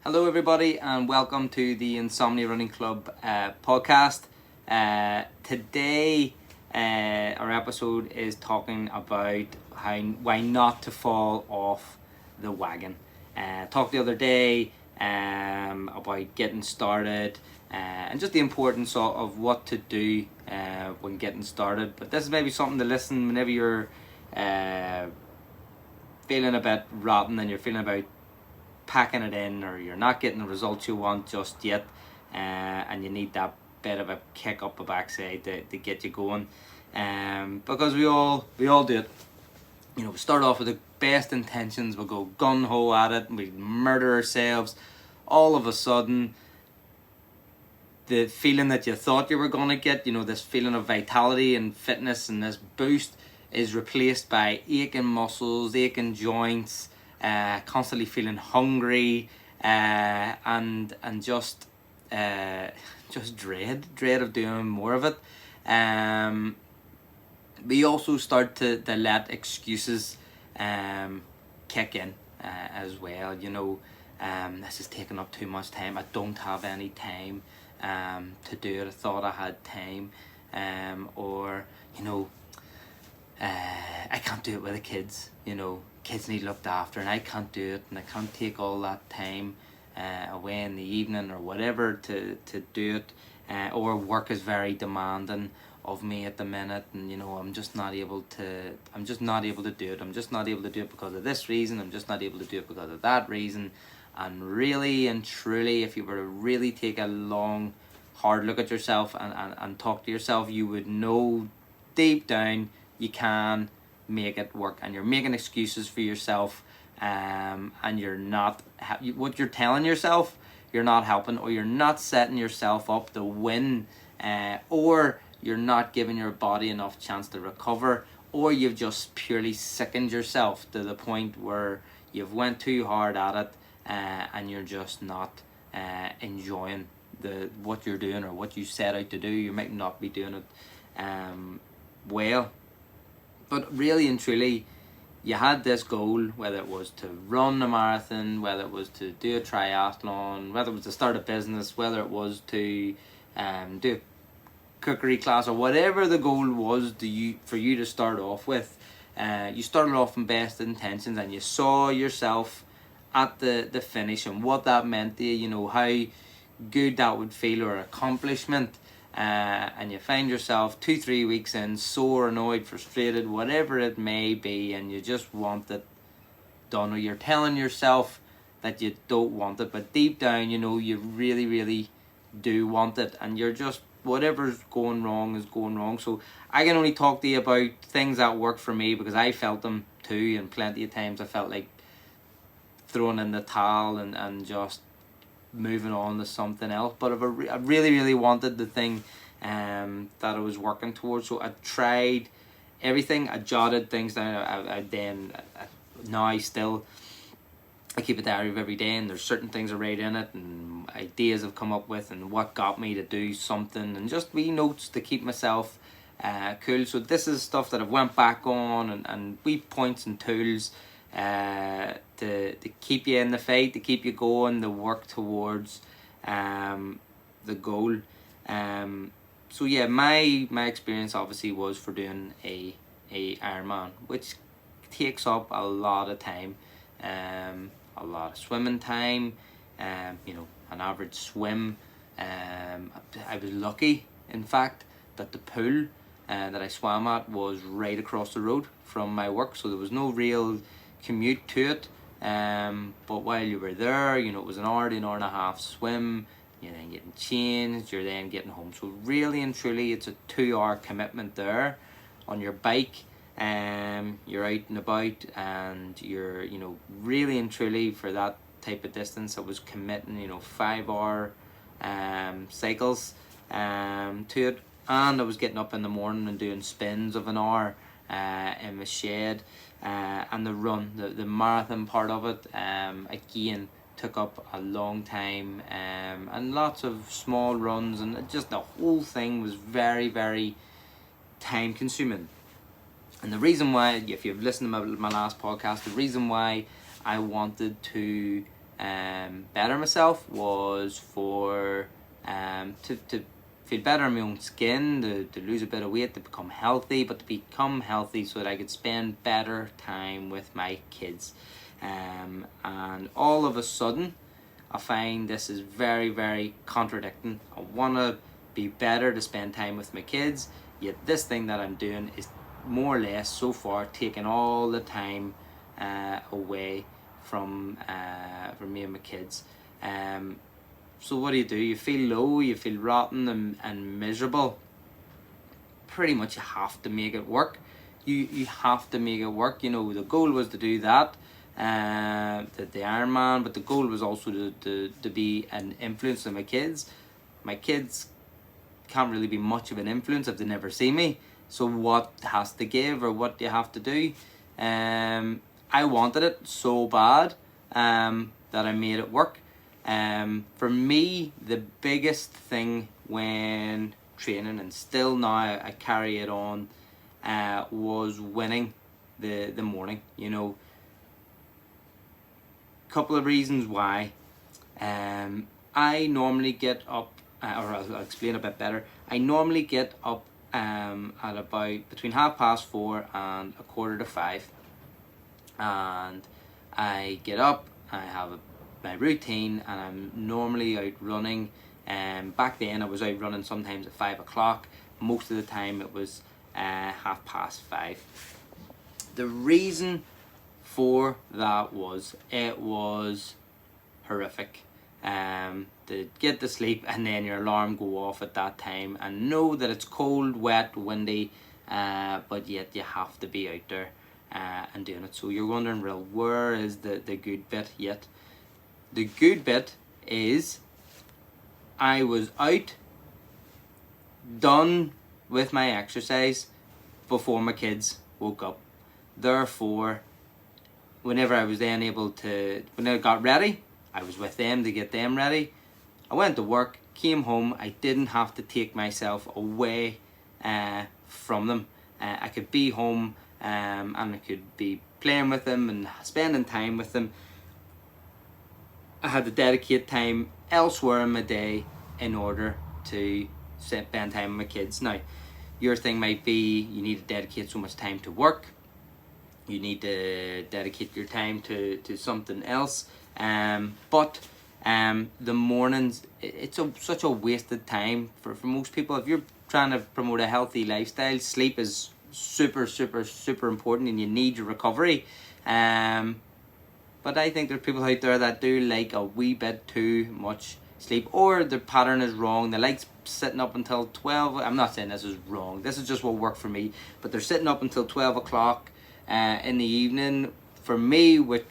Hello, everybody, and welcome to the Insomnia Running Club podcast. Today, our episode is talking about why not to fall off the wagon. Talked the other day about getting started and just the importance of what to do when getting started. But this is maybe something to listen whenever you're feeling a bit rotten and you're feeling about packing it in, or you're not getting the results you want just yet, and you need that bit of a kick up the backside to get you going, because we all do it. We start off with the best intentions, we'll go gun-ho at it, and we murder ourselves. All of a sudden, the feeling that you thought you were going to get, this feeling of vitality and fitness and this boost, is replaced by aching muscles, aching joints, constantly feeling hungry, and just dread of doing more of it. We also start to let excuses kick in as well. This is taking up too much time. I don't have any time to do it. I thought I had time, or I can't do it with the kids. Kids need looked after, and I can't do it, and I can't take all that time away in the evening or whatever to do it, or work is very demanding of me at the minute, and I'm just not able to do it. I'm just not able to do it because of this reason. I'm just not able to do it because of that reason. And really and truly, if you were to really take a long, hard look at yourself and talk to yourself, you would know deep down you can make it work, and you're making excuses for yourself, and you're not what you're telling yourself, you're not helping, or you're not setting yourself up to win, or you're not giving your body enough chance to recover, or you've just purely sickened yourself to the point where you've went too hard at it, and you're just not enjoying what you're doing or what you set out to do. You might not be doing it well. But really and truly, you had this goal, whether it was to run a marathon, whether it was to do a triathlon, whether it was to start a business, whether it was to do a cookery class, or whatever the goal was for you to start off with. You started off in best intentions, and you saw yourself at the finish and what that meant to you, how good that would feel, or accomplishment. And you find yourself 2-3 weeks in, sore, annoyed, frustrated, whatever it may be, and you just want it done, or you're telling yourself that you don't want it, but deep down you really, really do want it, and you're just, whatever's going wrong is going wrong. So I can only talk to you about things that work for me, because I felt them too, and plenty of times I felt like throwing in the towel and just moving on to something else. But I really, really wanted the thing that I was working towards, so I tried everything. I jotted things down. Now I keep a diary of every day, and there's certain things I write in it, and ideas I've come up with, and what got me to do something, and just wee notes to keep myself cool. So this is stuff that I've went back on, and wee points and tools to keep you in the fight, to keep you going, to work towards the goal. So yeah, my experience obviously was for doing a Ironman, which takes up a lot of time, a lot of swimming time, an average swim. I was lucky, in fact, that the pool that I swam at was right across the road from my work, so there was no real commute to it. But while you were there, it was an hour to an hour and a half swim. You're then getting changed, you're then getting home. So really and truly, it's a 2-hour commitment there on your bike. You're out and about, and you're, really and truly, for that type of distance, I was committing, 5-hour cycles to it. And I was getting up in the morning and doing spins of an hour in the shed. And the run, the marathon part of it, again, took up a long time, and lots of small runs, and just the whole thing was very, very time consuming. And the reason why, if you've listened to my last podcast, the reason why I wanted to better myself was for to feel better in my own skin, to lose a bit of weight, to become healthy, but to become healthy so that I could spend better time with my kids. And all of a sudden, I find this is very, very contradicting. I want to be better to spend time with my kids, yet this thing that I'm doing is more or less so far taking all the time away from me and my kids. So what do? You feel low, you feel rotten and miserable. Pretty much you have to make it work. You have to make it work. You know, the goal was to do that, the Ironman, but the goal was also to be an influence on my kids. My kids can't really be much of an influence if they never see me. So what has to give, or what do you have to do? I wanted it so bad that I made it work. For me, the biggest thing when training, and still now I carry it on, was winning the morning. You know, couple of reasons why. I normally get up, or I'll explain a bit better. I normally get up at about between 4:30 and 4:45, and I get up, I have my routine, and I'm normally out running. Back then I was out running sometimes at 5 o'clock. Most of the time it was 5:30. The reason for that was, it was horrific. To get to sleep and then your alarm go off at that time, and know that it's cold, wet, windy, but yet you have to be out there and doing it. So you're wondering, well, where is the good bit yet? The good bit is I was out, done with my exercise before my kids woke up. Therefore, whenever I was then able to, when I got ready, I was with them to get them ready. I went to work, came home, I didn't have to take myself away from them. I could be home and I could be playing with them and spending time with them. I had to dedicate time elsewhere in my day in order to spend time with my kids. Now, your thing might be you need to dedicate so much time to work. You need to dedicate your time to something else. But the mornings, it's such a wasted time for most people. If you're trying to promote a healthy lifestyle, sleep is super, super, super important, and you need your recovery. But I think there's people out there that do like a wee bit too much sleep, or the pattern is wrong. They like sitting up until 12. I'm not saying this is wrong. This is just what worked for me. But they're sitting up until 12 o'clock in the evening. For me, with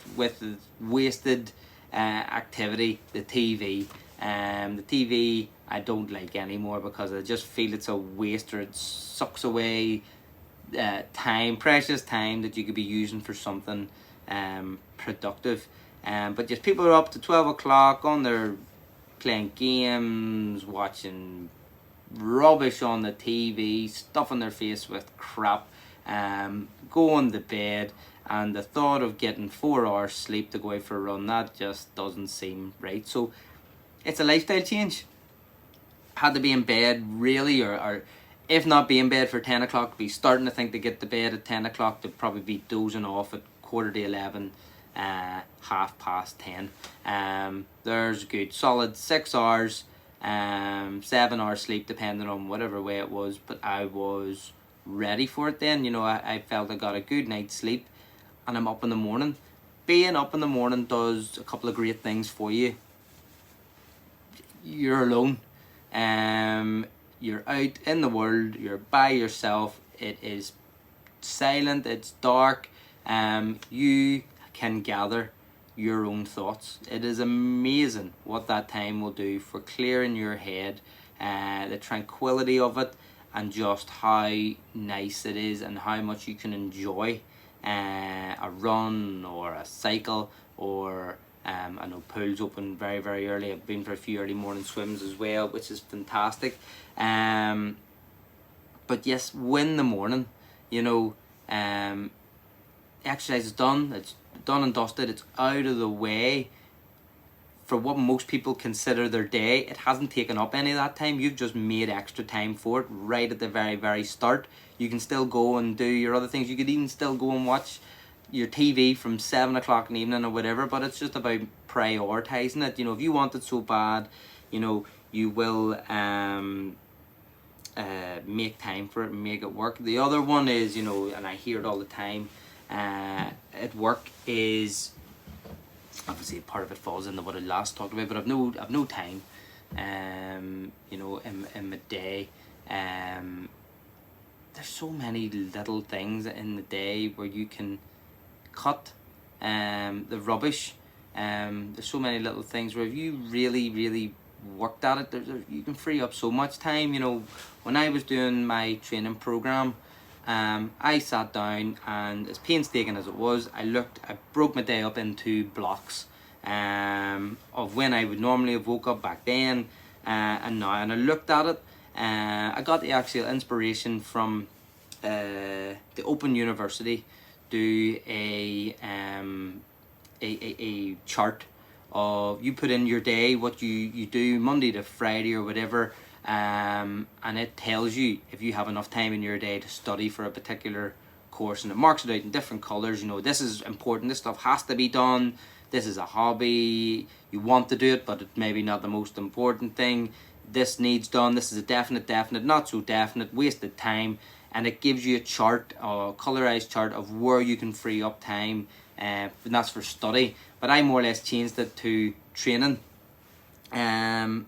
wasted activity, the TV. The TV I don't like anymore, because I just feel it's a waste, or it sucks away time, precious time that you could be using for something productive. But just people are up to 12 o'clock on their playing games, watching rubbish on the TV, stuffing their face with crap, going to bed, and the thought of getting 4 hours sleep to go out for a run, that just doesn't seem right. So it's a lifestyle change. Had to be in bed really, or if not be in bed for 10 o'clock, be starting to think to get to bed at 10 o'clock, to probably be dozing off at 11:15, 10:30. There's a good solid 6 hours, 7 hours sleep, depending on whatever way it was, but I was ready for it then. You know, I felt I got a good night's sleep, and I'm up in the morning. Being up in the morning does a couple of great things for you. You're alone. You're out in the world, you're by yourself, it is silent, it's dark, you can gather your own thoughts. It is amazing what that time will do for clearing your head, the tranquility of it, and just how nice it is, and how much you can enjoy a run or a cycle, or I know pools open very, very early. I've been for a few early morning swims as well, which is fantastic. But yes, win the morning. You know, exercise is done. It's done and dusted. It's out of the way. for what most people consider their day, it hasn't taken up any of that time. You've just made extra time for it right at the very, very start. You can still go and do your other things. You could even still go and watch your TV from 7 o'clock in the evening or whatever, but it's just about prioritizing it. You know, if you want it so bad, you know, you will make time for it and make it work. The other one is, you know, and I hear it all the time at work, is obviously part of it falls into what I last talked about, but I've no time, you know, in my day. There's so many little things in the day where you can cut the rubbish. There's so many little things where if you really worked at it, you can free up so much time. You know, when I was doing my training program, I sat down, and as painstaking as it was, I broke my day up into blocks of when I would normally have woke up back then and now, and I looked at it. I got the actual inspiration from the Open University. Do a chart of, you put in your day, what you do Monday to Friday or whatever, and it tells you if you have enough time in your day to study for a particular course, and it marks it out in different colours. You know, this is important, this stuff has to be done, this is a hobby, you want to do it but it's maybe not the most important thing, this needs done, this is a definite, not so definite, wasted time. And it gives you a chart, a colorized chart of where you can free up time, and that's for study. But I more or less changed it to training, and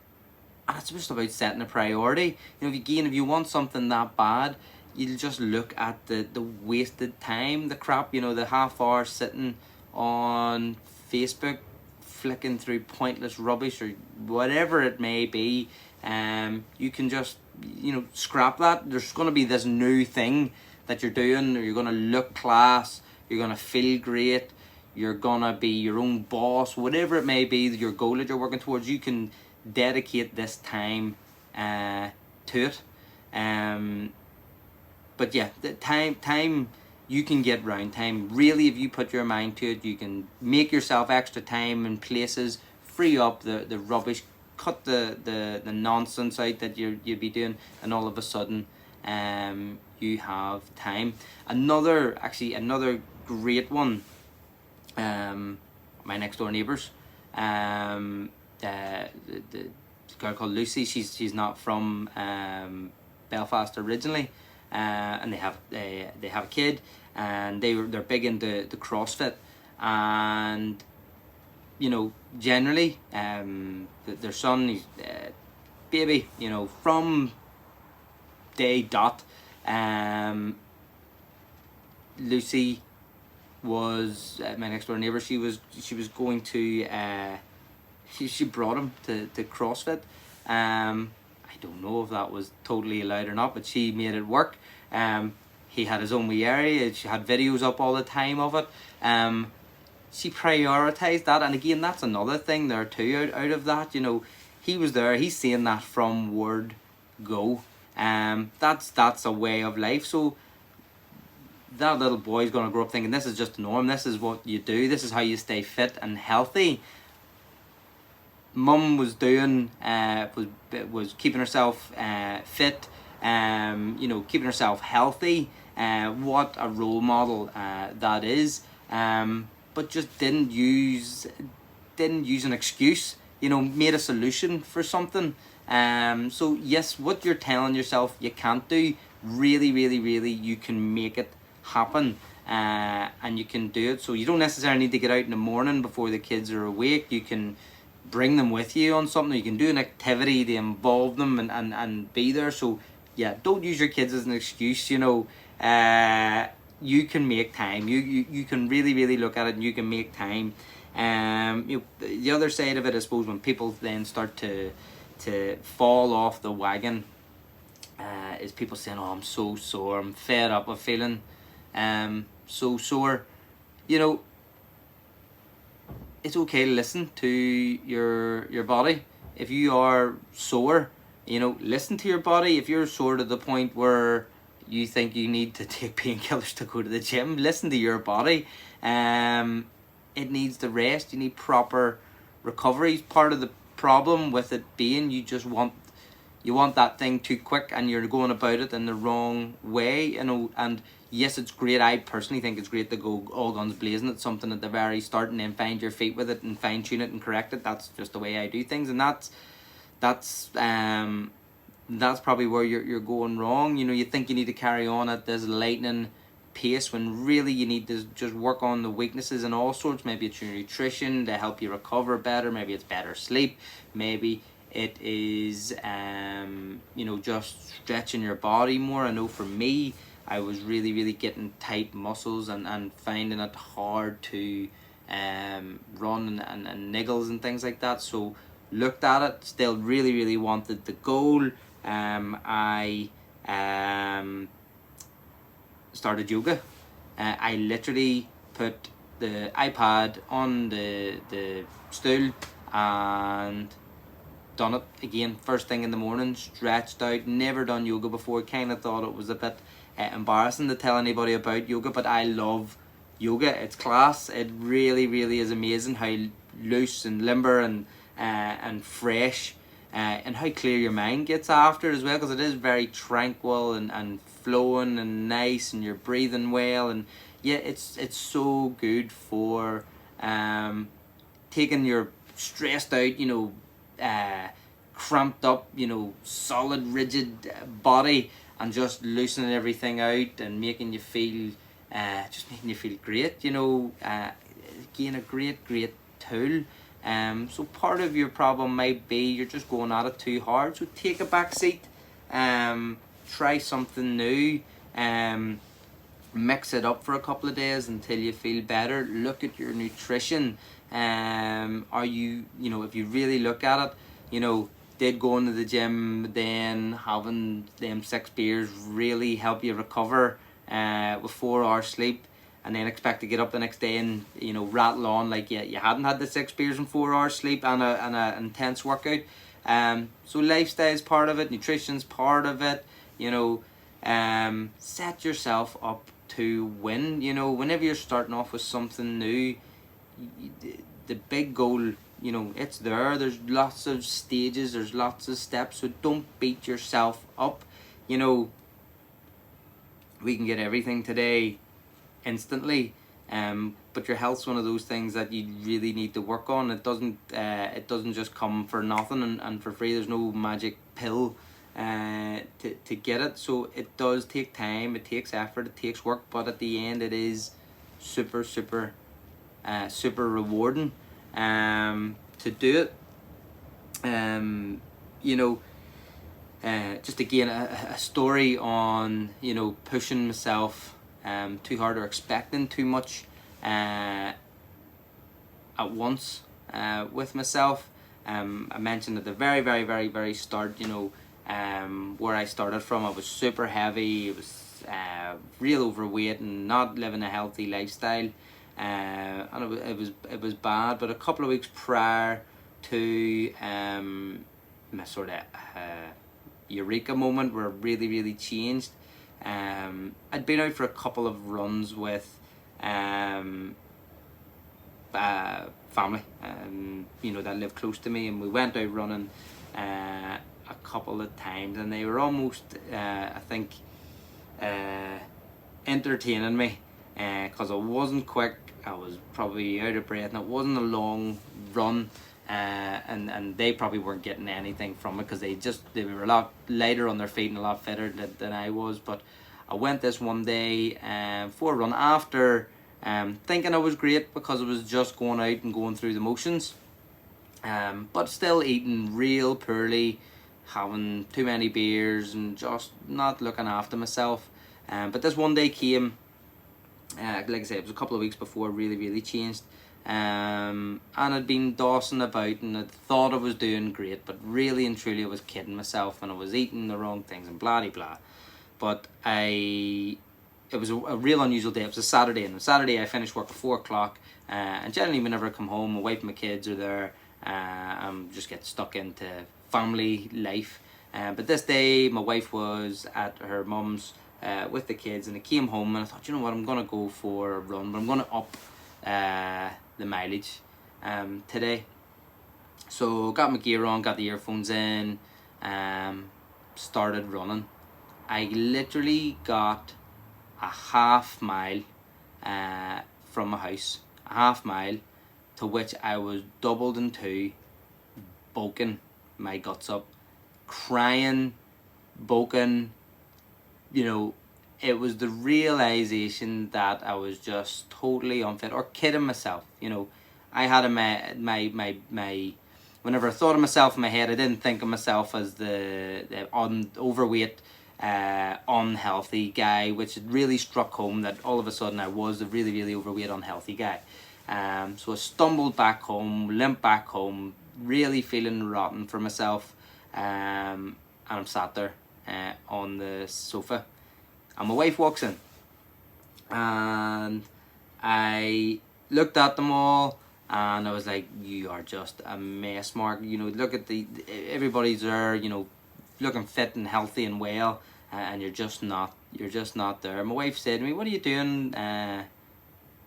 it's just about setting a priority. You know, if you want something that bad, you'll just look at the wasted time, the crap, you know, the half hour sitting on Facebook, flicking through pointless rubbish or whatever it may be. You can just, you know, scrap that. There's going to be this new thing that you're doing, or you're going to look class, you're going to feel great, you're going to be your own boss, whatever it may be, your goal that you're working towards. You can dedicate this time to it. But yeah, the time you can get round time. Really, if you put your mind to it, you can make yourself extra time in places, free up the rubbish, cut the nonsense out that you'd be doing, and all of a sudden you have time. Another great one, my next door neighbours, the girl called Lucy, she's not from Belfast originally, and they have a kid, and they're big into the CrossFit, and you know, generally, their son, he's baby, you know, from day dot, Lucy was my next door neighbour. She was going to, she brought him to CrossFit. I don't know if that was totally allowed or not, but she made it work. He had his own wee area. She had videos up all the time of it. She prioritized that, and again, that's another thing there too. Out of that, you know, he was there. He's seeing that from word go. That's a way of life. So that little boy's gonna grow up thinking this is just the norm. This is what you do. This is how you stay fit and healthy. Mum was doing was keeping herself fit. You know, keeping herself healthy. What a role model that is. But just didn't use an excuse, you know, made a solution for something. So yes, what you're telling yourself you can't do, really you can make it happen, and you can do it. So you don't necessarily need to get out in the morning before the kids are awake. You can bring them with you on something. You can do an activity to involve them and be there. So yeah, don't use your kids as an excuse, you know. You can make time. You can really look at it, and you can make time. You know, the other side of it, I suppose, when people then start to fall off the wagon, is people saying, "Oh, I'm so sore. I'm fed up. I'm feeling so sore." You know, it's okay to listen to your body. If you are sore, you know, listen to your body. If you're sore to the point where you think you need to take painkillers to go to the gym, listen to your body. It needs the rest. You need proper recovery is part of the problem with it being you want that thing too quick, and you're going about it in the wrong way, you know. And yes, it's great. I personally think it's great to go all guns blazing at something at the very start and then find your feet with it and fine tune it and correct it. That's just the way I do things, and that's probably where you're going wrong. You know, you think you need to carry on at this lightning pace when really you need to just work on the weaknesses and all sorts. Maybe it's your nutrition to help you recover better. Maybe it's better sleep. Maybe it is you know, just stretching your body more. I know for me, I was really getting tight muscles and finding it hard to run and niggles and things like that. So looked at it, still really wanted the goal. I started yoga. I literally put the iPad on the stool and done it again first thing in the morning, stretched out. Never done yoga before, kind of thought it was a bit embarrassing to tell anybody about yoga, but I love yoga. It's class. It really is amazing how loose and limber and fresh and how clear your mind gets after as well, because it is very tranquil and flowing and nice, and you're breathing well. And yeah, it's so good for taking your stressed out, you know, cramped up, you know, solid rigid body, and just loosening everything out and making you feel great, you know. Again, a great tool. So part of your problem might be you're just going at it too hard, so take a back seat, try something new, mix it up for a couple of days until you feel better. Look at your nutrition. Are you know, if you really look at it, you know, did going to the gym, then having them 6 beers really help you recover with 4 hours sleep, and then expect to get up the next day and, you know, rattle on like you hadn't had the 6 beers and 4 hours sleep and a intense workout. So lifestyle's part of it, nutrition's part of it, you know. Set yourself up to win. You know, whenever you're starting off with something new, the big goal, you know, it's there. There's lots of stages, there's lots of steps, so don't beat yourself up. You know, we can get everything today instantly, but your health's one of those things that you really need to work on. It doesn't just come for nothing and for free. There's no magic pill to get it. So it does take time, it takes effort, it takes work, but at the end it is super rewarding to do it. You know, just again a story on, you know, pushing myself too hard or expecting too much at once with myself. I mentioned at the very start, you know, where I started from. I was super heavy. It was real overweight and not living a healthy lifestyle, and it was bad. But a couple of weeks prior to my sort of eureka moment where it really changed, I'd been out for a couple of runs with family, you know, that lived close to me, and we went out running a couple of times, and they were almost I think entertaining me, because I wasn't quick, I was probably out of breath, and it wasn't a long run, and they probably weren't getting anything from it because they were a lot lighter on their feet and a lot fitter than I was. But I went this one day for a run after thinking I was great because I was just going out and going through the motions, but still eating real poorly, having too many beers and just not looking after myself. But this one day came, like I said, it was a couple of weeks before it really changed, and I'd been dossing about and I thought I was doing great, but really and truly I was kidding myself, and I was eating the wrong things and blah blah. But it was a real unusual day. It was a Saturday, and on Saturday I finished work at 4 o'clock, and generally whenever I come home, my wife and my kids are there. I'm just get stuck into family life, but this day my wife was at her mum's with the kids, and I came home and I thought, you know what, I'm gonna go for a run, but I'm gonna up the mileage today. So got my gear on, got the earphones in, started running. I literally got a half mile from my house, a half mile, to which I was doubled in two, bulking my guts up, crying, bulking. It was the realization that I was just totally unfit, or kidding myself. I had my whenever I thought of myself in my head, I didn't think of myself as the overweight, unhealthy guy, which really struck home that all of a sudden I was a really, really overweight, unhealthy guy. So I stumbled back home, limped back home, really feeling rotten for myself, and I'm sat there on the sofa, and my wife walks in, and I looked at them all, and I was like, "You are just a mess, Mark. Look at everybody's there, looking fit and healthy and well, and you're just not there." My wife said to me, "What are you doing,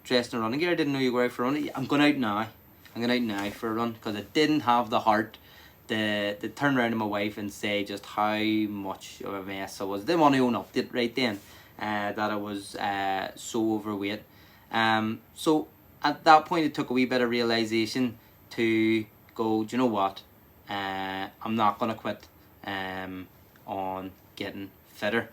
dressed in running gear? I didn't know you were out for a run." I'm going out now for a run, because I didn't have the heart to turn around to my wife and say just how much of a mess I was. I didn't want to own up to it right then, that I was so overweight. So at that point, it took a wee bit of realization to go, do you know what? I'm not going to quit on getting fitter.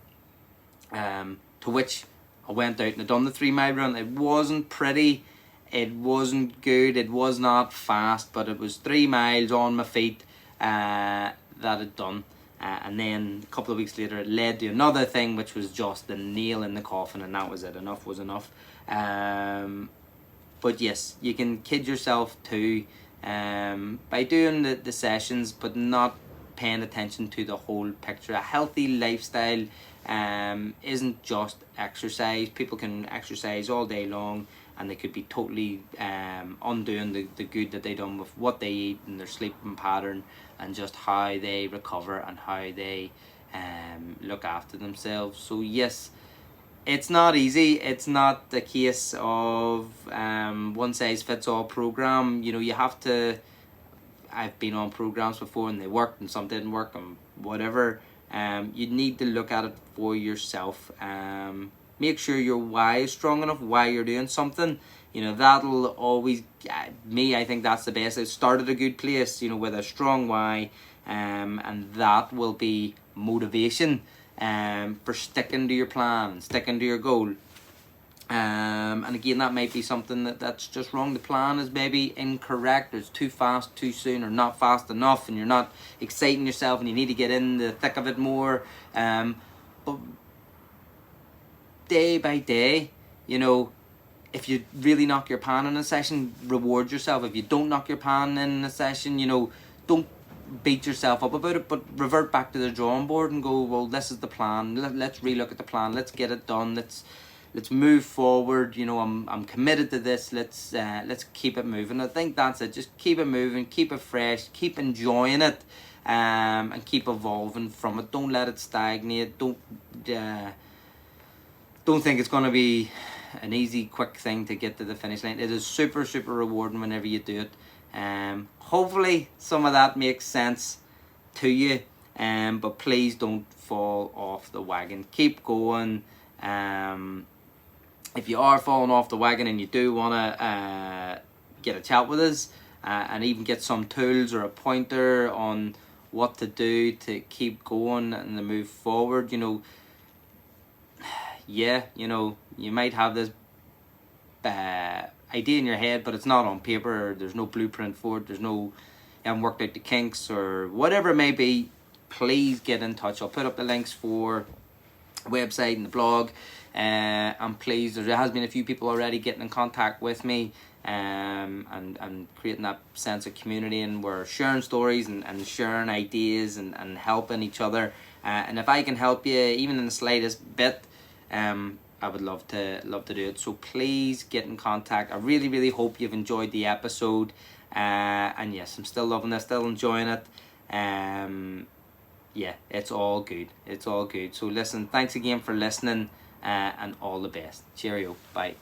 To which I went out and I done the 3 mile run. It wasn't pretty, it wasn't good, it was not fast, but it was 3 miles on my feet that I'd done. And then a couple of weeks later, it led to another thing, which was just the nail in the coffin, and that was it. Enough was enough. But yes, you can kid yourself too, by doing the sessions, but not paying attention to the whole picture. A healthy lifestyle isn't just exercise. People can exercise all day long, and they could be totally undoing the good that they done with what they eat and their sleeping pattern, and just how they recover and how they look after themselves. So yes, it's not easy. It's not the case of one size fits all program. You have to. I've been on programs before and they worked and some didn't work and whatever. You need to look at it for yourself. Make sure your why is strong enough, why you're doing something. That'll always, I think that's the best. It started a good place, with a strong why, and that will be motivation for sticking to your plan, sticking to your goal. And again, that might be something that's just wrong. The plan is maybe incorrect, or it's too fast too soon, or not fast enough, and you're not exciting yourself and you need to get in the thick of it more. But day by day, if you really knock your pan in a session, reward yourself. If you don't knock your pan in a session, don't beat yourself up about it, but revert back to the drawing board and go, well, this is the plan. Let's relook at the plan. Let's get it done. Let's move forward. I'm committed to this. Let's keep it moving. I think that's it. Just keep it moving, keep it fresh, keep enjoying it, and keep evolving from it. Don't let it stagnate. Don't think it's going to be an easy, quick thing to get to the finish line. It is super, super rewarding whenever you do it. Hopefully some of that makes sense to you, but please don't fall off the wagon. Keep going. If you are falling off the wagon and you do want to get a chat with us, and even get some tools or a pointer on what to do to keep going and to move forward, you might have this idea in your head, but it's not on paper, or there's no blueprint for it, you haven't worked out the kinks or whatever it may be. Please get in touch. I'll put up the links for the website and the blog, and please, there has been a few people already getting in contact with me, and creating that sense of community, and we're sharing stories and sharing ideas and helping each other, and if I can help you even in the slightest bit, I would love to do it. So please get in contact. I really, really hope you've enjoyed the episode, and yes, I'm still loving this, still enjoying it. Yeah, it's all good. So listen, thanks again for listening, and all the best. Cheerio. Bye.